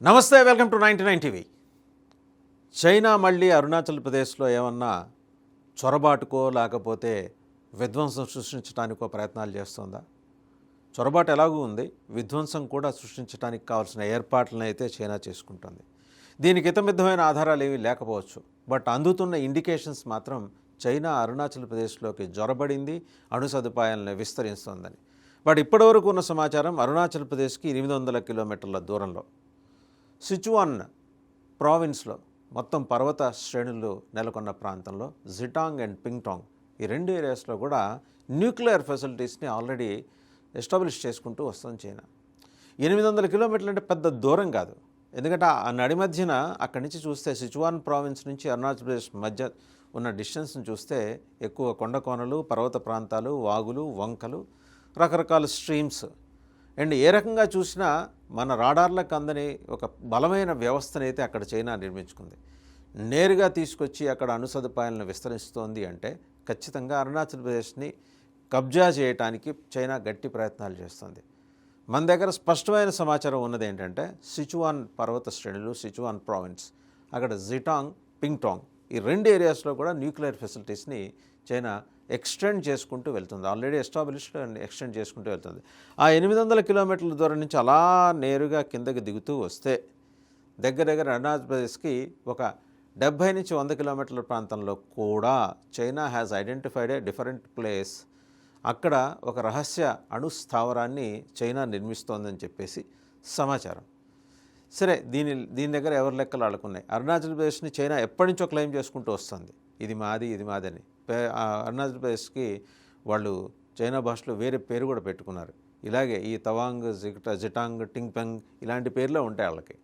నమస్తే, welcome to 99 TV. China మళ్ళీ అరుణాచల్ ప్రదేశ్లో ఏమన్నా చొరబాటుకో లేకపోతే విధ్వంసం సృష్టించడానికో ప్రయత్నాలు చేస్తుందా? చొరబాటు ఎలాగూ ఉంది, విధ్వంసం కూడా సృష్టించడానికి కావాల్సిన ఏర్పాట్లను అయితే చైనా చేసుకుంటుంది. దీనికి ఇతమిద్దమైన ఆధారాలు ఏమీ లేకపోవచ్చు, బట్ అందుతున్న ఇండికేషన్స్ మాత్రం చైనా అరుణాచల్ ప్రదేశ్లోకి జొరబడింది, అణు సదుపాయాలను విస్తరిస్తోందని. బట్ ఇప్పటివరకు ఉన్న సమాచారం అరుణాచల్ ప్రదేశ్కి 800 కిలోమీటర్ల దూరంలో సిచువాన్ ప్రావిన్స్లో మొత్తం పర్వత శ్రేణులు నెలకొన్న ప్రాంతంలో జిటాంగ్ అండ్ పింగ్టాంగ్ ఈ రెండు ఏరియాస్లో కూడా న్యూక్లియర్ ఫెసిలిటీస్ని ఆల్రెడీ ఎస్టాబ్లిష్ చేసుకుంటూ వస్తుంది చైనా. 800 కిలోమీటర్లు అంటే పెద్ద దూరం కాదు, ఎందుకంటే ఆ నడి మధ్యన అక్కడి నుంచి చూస్తే సిచువాన్ ప్రావిన్స్ నుంచి అరుణాచల్ ప్రదేశ్ మధ్య ఉన్న డిస్టెన్స్ని చూస్తే ఎక్కువ కొండ కోనలు, పర్వత ప్రాంతాలు, వాగులు, వంకలు, రకరకాల స్ట్రీమ్స్ అండ్ ఏ రకంగా చూసినా మన రాడార్లకు అందని ఒక బలమైన వ్యవస్థనైతే అక్కడ చైనా నిర్మించుకుంది. నేరుగా తీసుకొచ్చి అక్కడ అణు సదుపాయాలను విస్తరిస్తోంది అంటే ఖచ్చితంగా అరుణాచల్ ప్రదేశ్ని కబ్జా చేయడానికి చైనా గట్టి ప్రయత్నాలు చేస్తుంది. మన దగ్గర స్పష్టమైన సమాచారం ఉన్నది ఏంటంటే సిచువాన్ పర్వత శ్రేణులు, సిచువాన్ ప్రావిన్స్, అక్కడ జిటాంగ్, పింగ్టాంగ్ ఈ రెండు ఏరియాస్లో కూడా న్యూక్లియర్ ఫెసిలిటీస్ని చైనా ఎక్స్టెండ్ చేసుకుంటూ వెళ్తుంది. ఆల్రెడీ ఎస్టాబ్లిష్డ్ అండ్ ఎక్స్టెండ్ చేసుకుంటూ వెళ్తుంది. ఆ 800 కిలోమీటర్ల దూరం నుంచి అలా నేరుగా కిందకి దిగుతూ వస్తే దగ్గర అరుణాచల్ ప్రదేశ్కి ఒక 70 నుంచి 100 కిలోమీటర్ల ప్రాంతంలో కూడా China has identified a different place. అక్కడ ఒక రహస్య అణు స్థావరాన్ని చైనా నిర్మిస్తోందని చెప్పేసి సమాచారం. సరే, దీని దగ్గర ఎవరి లెక్కలు ఆడుకున్నాయి. అరుణాచల్ ప్రదేశ్ని చైనా ఎప్పటి నుంచో క్లెయిమ్ చేసుకుంటూ వస్తుంది, ఇది మాది అని. అరుణాచల్ ప్రదేశ్కి వాళ్ళు చైనా భాషలో వేరే పేరు కూడా పెట్టుకున్నారు. ఇలాగే ఈ తవాంగ్, జిటాంగ్, టింగ్పెంగ్ ఇలాంటి పేర్లే ఉంటాయి వాళ్ళకి.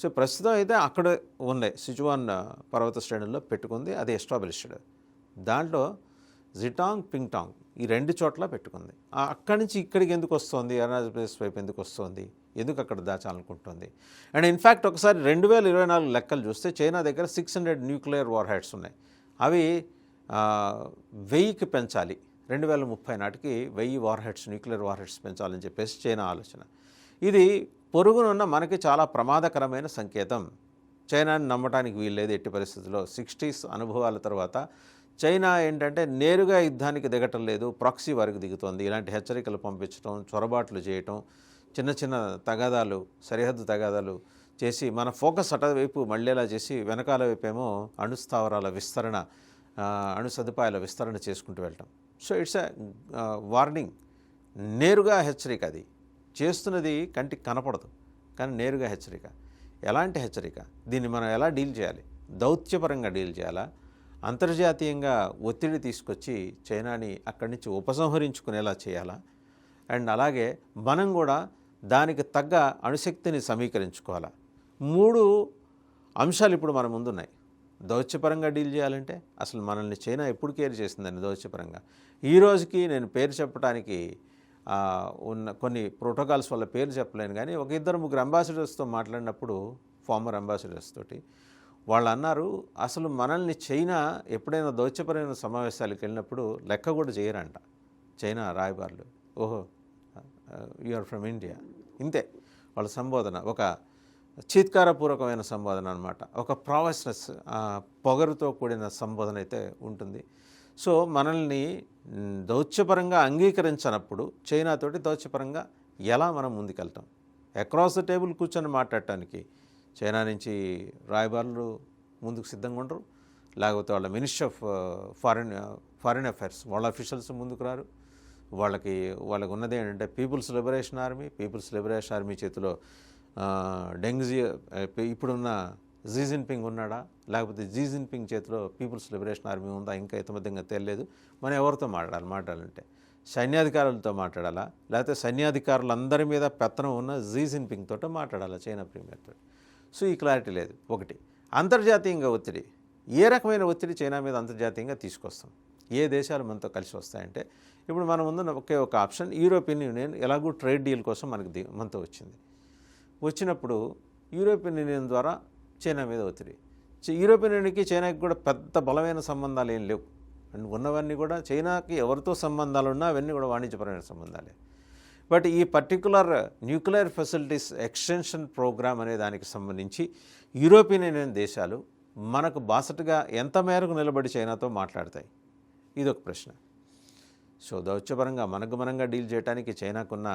సో ప్రస్తుతం అయితే అక్కడ ఉన్నాయి, సిచువాన్ పర్వత శ్రేణుల్లో పెట్టుకుంది, అది ఎస్టాబ్లిష్డ్. దాంట్లో జిటాంగ్, పింగ్టాంగ్ ఈ రెండు చోట్ల పెట్టుకుంది. అక్కడి నుంచి ఇక్కడికి ఎందుకు వస్తుంది, అరుణాచల్ ప్రదేశ్ వైపు ఎందుకు వస్తుంది, ఎందుకు అక్కడ దాచాలనుకుంటుంది? అండ్ ఇన్ఫ్యాక్ట్ ఒకసారి 2024 లెక్కలు చూస్తే చైనా దగ్గర 600 న్యూక్లియర్ వార్ హెడ్స్ ఉన్నాయి. అవి 1000కి పెంచాలి, 2030 నాటికి 1000 war heads, nuclear war heads పెంచాలని చెప్పేసి చైనా ఆలోచన. ఇది పొరుగునున్న మనకి చాలా ప్రమాదకరమైన సంకేతం. చైనాని నమ్మటానికి వీల్లేదు ఎట్టి పరిస్థితుల్లో. 60s అనుభవాల తర్వాత చైనా ఏంటంటే నేరుగా యుద్ధానికి దిగటం లేదు, ప్రాక్సీ వరకు దిగుతోంది. ఇలాంటి హెచ్చరికలు పంపించడం, చొరబాట్లు చేయటం, చిన్న తగాదాలు, సరిహద్దు తగాదాలు చేసి మన ఫోకస్ అటువైపు మళ్ళేలా చేసి వెనకాల వైపేమో అణు స్థావరాల విస్తరణ, అణు సదుపాయాల విస్తరణ చేసుకుంటూ వెళ్ళటం. సో ఇట్స్ ఎ వార్నింగ్, నేరుగా హెచ్చరిక. అది చేస్తున్నది కంటికి కనపడదు కానీ నేరుగా హెచ్చరిక. ఎలాంటి హెచ్చరిక? దీన్ని మనం ఎలా డీల్ చేయాలి? దౌత్యపరంగా డీల్ చేయాలా, అంతర్జాతీయంగా ఒత్తిడి తీసుకొచ్చి చైనాని అక్కడి నుంచి ఉపసంహరించుకునేలా చేయాలా? అండ్ అలాగే మనం కూడా దానికి తగ్గ అణుశక్తిని సమీకరించుకోవాలా? 3 అంశాలు ఇప్పుడు మన ముందున్నాయి. దౌత్యపరంగా డీల్ చేయాలంటే అసలు మనల్ని చైనా ఎప్పుడు కేర్ చేసిందని దౌత్యపరంగా ఈ రోజుకి నేను పేరు చెప్పడానికి ఉన్న కొన్ని ప్రోటోకాల్స్ వల్ల పేరు చెప్పలేను, కానీ ఒక 2-3 అంబాసిడర్స్తో మాట్లాడినప్పుడు, ఫార్మర్ అంబాసిడర్స్ తోటి, వాళ్ళు అన్నారు అసలు మనల్ని చైనా ఎప్పుడైనా దౌత్యపరమైన సమావేశాలకు వెళ్ళినప్పుడు లెక్క కూడా చేయరంట చైనా రాయబారులు. ఓహో, యు ఆర్ ఫ్రమ్ ఇండియా, ఇంతే వాళ్ళ సంబోధన. ఒక చీత్కారపూర్వకమైన సంబోధన అనమాట, ఒక ప్రావెస్నెస్, పొగరుతో కూడిన సంబోధన అయితే ఉంటుంది. సో మనల్ని దౌత్యపరంగా అంగీకరించినప్పుడు చైనాతోటి దౌత్యపరంగా ఎలా మనం ముందుకెళ్తాం? అక్రాస్ ద టేబుల్ కూర్చొని మాట్లాడటానికి చైనా నుంచి రాయబారులు ముందుకు సిద్ధంగా ఉండరు, లేకపోతే వాళ్ళ మినిస్ట్రీ ఆఫ్ ఫారిన్ అఫైర్స్ వాళ్ళ అఫీషియల్స్ ముందుకు రారు. వాళ్ళకి ఉన్నది ఏంటంటే పీపుల్స్ లిబరేషన్ ఆర్మీ చేతిలో డెంగ్జీ ఇప్పుడున్న జీ జిన్పింగ్ ఉన్నాడా, లేకపోతే జీ జిన్పింగ్ చేతిలో పీపుల్స్ లిబరేషన్ ఆర్మీ ఉందా, ఇంకా ఇతమధ్యంగా తెలియలేదు. మనం ఎవరితో మాట్లాడాలంటే సైన్యాధికారులతో మాట్లాడాలా, లేకపోతే సైన్యాధికారులందరి మీద పెత్తనం ఉన్న జీ జిన్పింగ్ తోటో మాట్లాడాలా, చైనా ప్రీమియర్ తోటి? సో ఈ క్లారిటీ లేదు. ఒకటి, అంతర్జాతీయంగా ఒత్తిడి. ఏ రకమైన ఒత్తిడి చైనా మీద అంతర్జాతీయంగా తీసుకొస్తాం? ఏ దేశాలు మనతో కలిసి వస్తాయంటే ఇప్పుడు మనం ముందు ఒకే ఒక ఆప్షన్, యూరోపియన్ యూనియన్ ఎలాగూ ట్రేడ్ డీల్ కోసం మనతో వచ్చినప్పుడు యూరోపియన్ యూనియన్ ద్వారా చైనా మీద ఒత్తిడి. యూరోపియన్ యూనియన్కి చైనాకి కూడా పెద్ద బలమైన సంబంధాలు ఏం లేవు, అండ్ ఉన్నవన్నీ కూడా చైనాకి ఎవరితో సంబంధాలు ఉన్నా అవన్నీ కూడా వాణిజ్యపరమైన సంబంధాలే. బట్ ఈ particular nuclear facilities extension programme అనే దానికి సంబంధించి యూరోపియన్ యూనియన్ దేశాలు మనకు బాసటగా ఎంత మేరకు నిలబడి చైనాతో మాట్లాడతాయి, ఇదొక ప్రశ్న. సో దౌత్యపరంగా మనంగా డీల్ చేయడానికి చైనాకున్న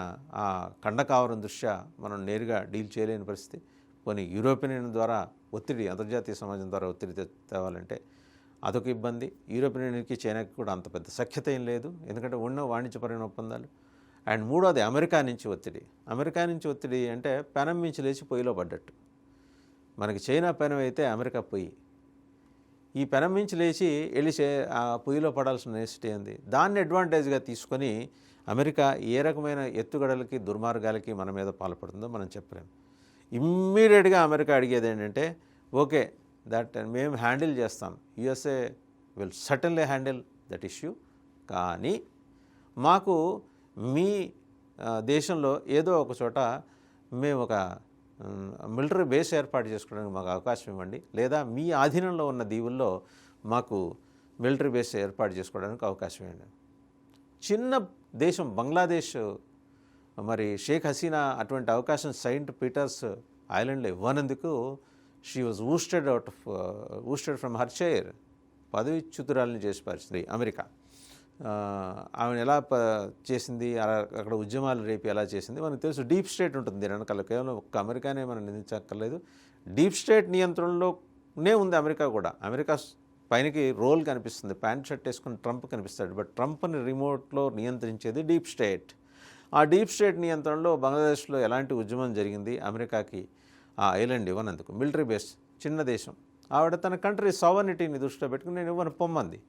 ఆ కండకావరం దృష్ట్యా మనం నేరుగా డీల్ చేయలేని పరిస్థితి. కొన్ని యూరోపియన్ యూనియన్ ద్వారా ఒత్తిడి, అంతర్జాతీయ సమాజం ద్వారా ఒత్తిడి తేవాలంటే అదొక ఇబ్బంది. యూరోపియన్ యూనియన్కి చైనాకి కూడా అంత పెద్ద సఖ్యత ఏం లేదు, ఎందుకంటే ఉన్న వాణిజ్యపరమైన ఒప్పందాలు. అండ్ మూడోది అమెరికా నుంచి ఒత్తిడి అంటే పెనం మించి లేచి పొయ్యిలో పడ్డట్టు. మనకి చైనా పెనం అయితే అమెరికా పొయ్యి. ఈ పెనం మించి లేచి వెళ్ళి ఆ పొయ్యిలో పడాల్సిన నెసిటీ ఉంది. దాన్ని అడ్వాంటేజ్గా తీసుకొని అమెరికా ఏ రకమైన ఎత్తుగడలకి దుర్మార్గాలకి మన మీద పాల్పడుతుందో మనం చెప్పలేము. ఇమ్మీడియట్గా అమెరికా అడిగేది ఏంటంటే, ఓకే దట్ మేము హ్యాండిల్ చేస్తాం, USA will certainly handle that issue, కానీ మాకు మీ దేశంలో ఏదో ఒక చోట మేము ఒక మిలిటరీ బేస్ ఏర్పాటు చేసుకోవడానికి మాకు అవకాశం ఇవ్వండి, లేదా మీ ఆధీనంలో ఉన్న దీవుల్లో మాకు మిలిటరీ బేస్ ఏర్పాటు చేసుకోవడానికి అవకాశం ఇవ్వండి. చిన్న దేశం బంగ్లాదేశ్, మరి షేక్ హసీనా అటువంటి అవకాశం సెయింట్ పీటర్స్ ఐలాండ్లో ఇవ్వనందుకు she was ousted from her chair, పదవిచ్యుతురాలని చేసి పరిస్థితి అమెరికా. ఆమెను ఎలా చేసింది, అక్కడ ఉద్యమాలు రేపి ఎలా చేసింది మనకు తెలుసు. డీప్ స్టేట్ ఉంటుంది దీని వెనకాల, కేవలం ఒక్క అమెరికానే మనం నిందించక్కర్లేదు. డీప్ స్టేట్ నియంత్రణలోనే ఉంది అమెరికా కూడా. అమెరికా పైనకి రోల్ కనిపిస్తుంది, ప్యాంట్ షర్ట్ వేసుకుని ట్రంప్ కనిపిస్తాడు, బట్ ట్రంప్ని రిమోట్లో నియంత్రించేది డీప్ స్టేట్. ఆ డీప్ స్టేట్ నియంత్రణలో బంగ్లాదేశ్లో ఎలాంటి ఉద్యమం జరిగింది, అమెరికాకి ఆ ఐలాండ్ ఇవ్వనందుకు. మిలిటరీ బేస్, చిన్న దేశం, ఆవిడ తన కంట్రీ సావర్నిటీని దృష్టిలో పెట్టుకుని నేను ఇవ్వను పొమ్మంది.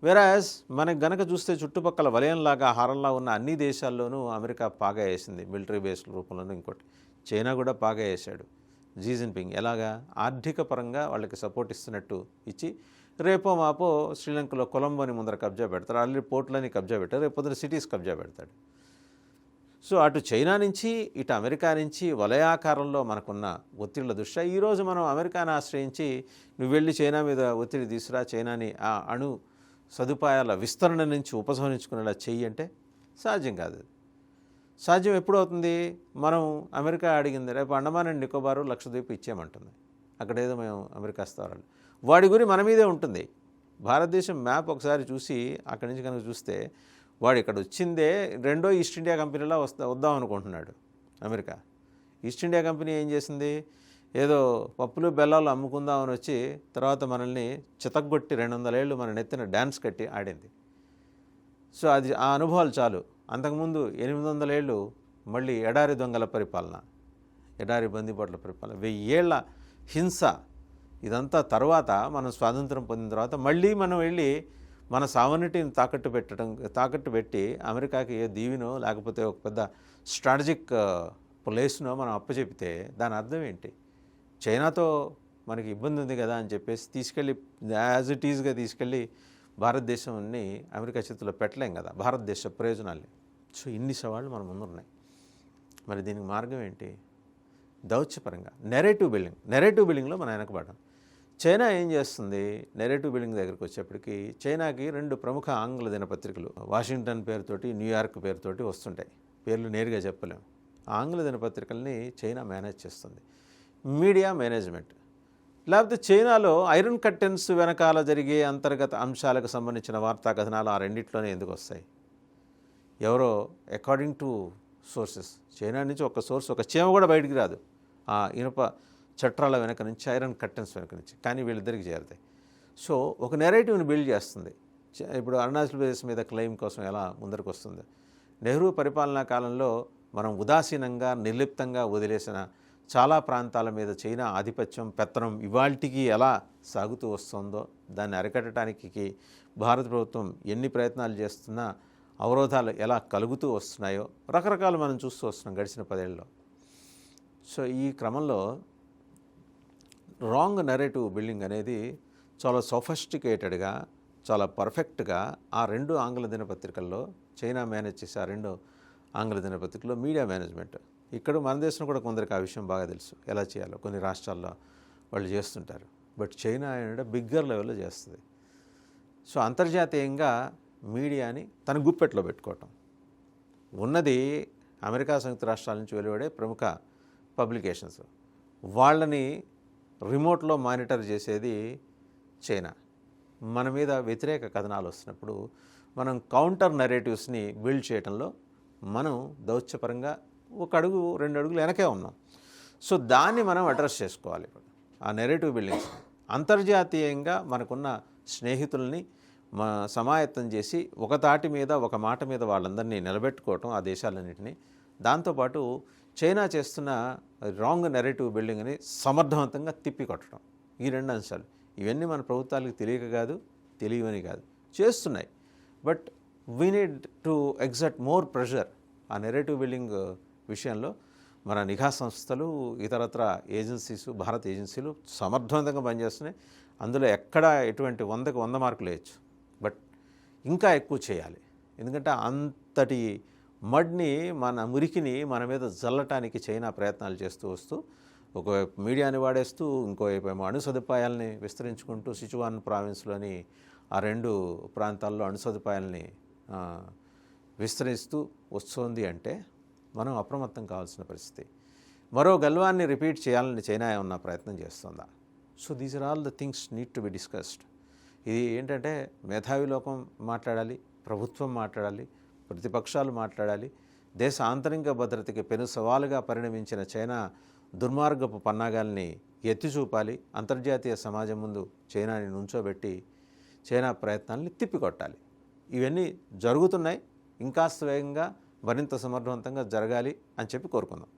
వెరాజ్ మనకు గనక చూస్తే చుట్టుపక్కల వలయంలాగా హారంలా ఉన్న అన్ని దేశాల్లోనూ అమెరికా పాగా వేసింది మిలిటరీ బేస్ల రూపంలోనూ. ఇంకోటి చైనా కూడా పాగా వేశాడు జీ జిన్పింగ్. ఎలాగా, ఆర్థిక పరంగా వాళ్ళకి సపోర్ట్ ఇస్తున్నట్టు ఇచ్చి రేపో మాపో శ్రీలంకలో కొలంబోని ముందర కబ్జా పెడతారు, ఆల్రెడీ పోర్ట్లని కబ్జా పెట్టారు, రేపు పొద్దున సిటీస్ కబ్జా పెడతాడు. సో అటు చైనా నుంచి ఇటు అమెరికా నుంచి వలయాకారంలో మనకున్న ఒత్తిళ్ల దృష్ట్యా ఈరోజు మనం అమెరికాను ఆశ్రయించి నువ్వు వెళ్ళి చైనా మీద ఒత్తిడి తీసుకురా, చైనాని ఆ అణు సదుపాయాల విస్తరణ నుంచి ఉపసంహరించుకునేలా చెయ్యి అంటే సాధ్యం కాదు. సాధ్యం ఎప్పుడవుతుంది, మనం అమెరికా అడిగింది రేపు అండమాన్ అండ్ నికోబారు లక్షద్వీప్ ఇచ్చేయమంటుంది, అక్కడేదో మేము అమెరికా స్థావరాలు, వాడి గురి మన మీదే ఉంటుంది. భారతదేశం మ్యాప్ ఒకసారి చూసి అక్కడి నుంచి కనుక చూస్తే వాడు ఇక్కడ వచ్చిందే రెండో ఈస్ట్ ఇండియా కంపెనీలా వద్దాం అనుకుంటున్నాడు అమెరికా. ఈస్ట్ ఇండియా కంపెనీ ఏం చేసింది, ఏదో పప్పులు బెల్లాలు అమ్ముకుందామని వచ్చి తర్వాత మనల్ని చితగ్గొట్టి 200 ఏళ్ళు మన నెత్తిన డ్యాన్స్ కట్టి ఆడింది. సో అది ఆ అనుభవాలు చాలు. అంతకుముందు 800 ఏళ్ళు మళ్ళీ ఎడారి దొంగల పరిపాలన, ఎడారి బందిపోట్ల పరిపాలన, 1000 ఏళ్ల హింస, ఇదంతా తర్వాత మనం స్వాతంత్రం పొందిన తర్వాత మళ్ళీ మనం వెళ్ళి మన సావర్నిటీని తాకట్టు పెట్టి అమెరికాకి ఏ దీవినో లేకపోతే ఒక పెద్ద స్ట్రాటజిక్ ప్లేస్నో మనం అప్పచెపితే దాని అర్థం ఏంటి? చైనాతో మనకి ఇబ్బంది ఉంది కదా అని చెప్పేసి తీసుకెళ్ళి యాజ్ ఇట్ ఈజ్గా తీసుకెళ్ళి భారతదేశాన్ని అమెరికా చేతిలో పెట్టలేం కదా, భారతదేశ ప్రయోజనాల్ని. సో ఇన్ని సవాళ్ళు మన ముందున్నాయి. మరి దీనికి మార్గం ఏంటి? దౌత్యపరంగా నెరేటివ్ బిల్డింగ్లో మనం వెనకబడ్డాం. చైనా ఏం చేస్తుంది, నెరేటివ్ బిల్డింగ్ దగ్గరికి వచ్చేప్పటికి చైనాకి 2 ప్రముఖ ఆంగ్ల దినపత్రికలు వాషింగ్టన్ పేరుతోటి, న్యూయార్క్ పేరుతోటి వస్తుంటాయి. పేర్లు నేరుగా చెప్పలేము. ఆంగ్ల దినపత్రికల్ని చైనా మేనేజ్ చేస్తుంది, మీడియా మేనేజ్మెంట్. లేకపోతే చైనాలో ఐరన్ కర్టెన్స్ వెనకాల జరిగే అంతర్గత అంశాలకు సంబంధించిన వార్తా కథనాలు ఆ రెండిట్లోనే ఎందుకు వస్తాయి? ఎవరో అకార్డింగ్ టు సోర్సెస్, చైనా నుంచి ఒక సోర్స్, ఒక చీమ కూడా బయటికి రాదు ఆ ఇనుప చట్రాల వెనక నుంచి, ఐరన్ కర్టెన్స్ వెనక నుంచి, కానీ వీళ్ళిద్దరికి చేరుతాయి. సో ఒక నెరేటివ్ని బిల్డ్ చేస్తుంది. ఇప్పుడు అరుణాచల్ ప్రదేశ్ మీద క్లెయిమ్ కోసం ఎలా ముందరకు వస్తుంది. నెహ్రూ పరిపాలనా కాలంలో మనం ఉదాసీనంగా నిర్లిప్తంగా వదిలేసిన చాలా ప్రాంతాల మీద చైనా ఆధిపత్యం, పెత్తనం ఇవాల్టికి ఎలా సాగుతూ వస్తుందో దాన్ని అరికట్టడానికి భారత ప్రభుత్వం ఎన్ని ప్రయత్నాలు చేస్తున్నా అవరోధాలు ఎలా కలుగుతూ వస్తున్నాయో రకరకాలు మనం చూస్తూ వస్తున్నాం గడిచిన 10 ఏళ్ళలో. సో ఈ క్రమంలో రాంగ్ నెరేటివ్ బిల్డింగ్ అనేది చాలా సోఫిస్టికేటెడ్గా, చాలా పర్ఫెక్ట్గా ఆ 2 ఆంగ్ల దినపత్రికల్లో చైనా మేనేజ్ చేసే ఆ 2 ఆంగ్ల దినపత్రికల్లో మీడియా మేనేజ్మెంట్. ఇక్కడ మన దేశంలో కూడా కొందరికి ఆ విషయం బాగా తెలుసు, ఎలా చేయాలో కొన్ని రాష్ట్రాల్లో వాళ్ళు చేస్తుంటారు. బట్ చైనా ఏంటంటే బిగ్గర్ లెవెల్లో చేస్తుంది. సో అంతర్జాతీయంగా మీడియాని తన గుప్పెట్లో పెట్టుకోవటం, ఉన్నది అమెరికా సంయుక్త రాష్ట్రాల నుంచి వెలువడే ప్రముఖ పబ్లికేషన్స్. వాళ్ళని రిమోట్లో మానిటర్ చేసేది చైనా. మన మీద వ్యతిరేక కథనాలు వస్తున్నప్పుడు మనం కౌంటర్ నెరేటివ్స్ని బిల్డ్ చేయడంలో మనం దౌత్యపరంగా 1 అడుగు 2 అడుగులు వెనకే ఉన్నాం. సో దాన్ని మనం అడ్రస్ చేసుకోవాలి. ఇప్పుడు ఆ నెరేటివ్ బిల్డింగ్స్ అంతర్జాతీయంగా మనకున్న స్నేహితుల్ని సమాయత్తం చేసి ఒక తాటి మీద ఒక మాట మీద వాళ్ళందరినీ నిలబెట్టుకోవటం, ఆ దేశాలన్నింటినీ. దాంతోపాటు చైనా చేస్తున్న రాంగ్ నెరేటివ్ బిల్డింగ్ని సమర్థవంతంగా తిప్పికొట్టడం. ఈ 2 అంశాలు. ఇవన్నీ మన ప్రభుత్వాలకు తెలియక కాదు, తెలియవని కాదు, చేస్తున్నాయి. But we need to exert more pressure. ఆ నెరేటివ్ బిల్డింగ్ విషయంలో మన నిఘా సంస్థలు, ఇతరత్ర ఏజెన్సీస్, భారత ఏజెన్సీలు సమర్థవంతంగా పనిచేస్తున్నాయి. అందులో ఎక్కడ ఎటువంటి 100కి 100 మార్కులు వేయచ్చు. బట్ ఇంకా ఎక్కువ చేయాలి. ఎందుకంటే అంతటి మడ్ని, మన మురికిని మన మీద జల్లటానికి చైనా ప్రయత్నాలు చేస్తూ వస్తూ ఒకవైపు మీడియాని వాడేస్తూ, ఇంకోవైపు ఏమో అణు సదుపాయాలని విస్తరించుకుంటూ సిచువాన్ ప్రావిన్స్లోని ఆ 2 ప్రాంతాల్లో అణు సదుపాయాలని విస్తరిస్తూ వస్తుంది. అంటే మనం అప్రమత్తం కావాల్సిన పరిస్థితి. మరో గల్వాన్ని రిపీట్ చేయాలని చైనా ఏమన్నా ప్రయత్నం చేస్తుందా? So these are all the things need to be discussed. ఇది ఏంటంటే మేధావి లోకం మాట్లాడాలి, ప్రభుత్వం మాట్లాడాలి, ప్రతిపక్షాలు మాట్లాడాలి. దేశ ఆంతరిక భద్రతకి పెను సవాలుగా పరిణమించిన చైనా దుర్మార్గపు పన్నాగాల్ని ఎత్తి చూపాలి. అంతర్జాతీయ సమాజం ముందు చైనాని నుంచోబెట్టి చైనా ప్రయత్నాల్ని తిప్పికొట్టాలి. ఇవన్నీ జరుగుతున్నాయి. ఇంకాస్త వేగంగా, మరింత సమర్థవంతంగా జరగాలి అని చెప్పి కోరుకుందాం.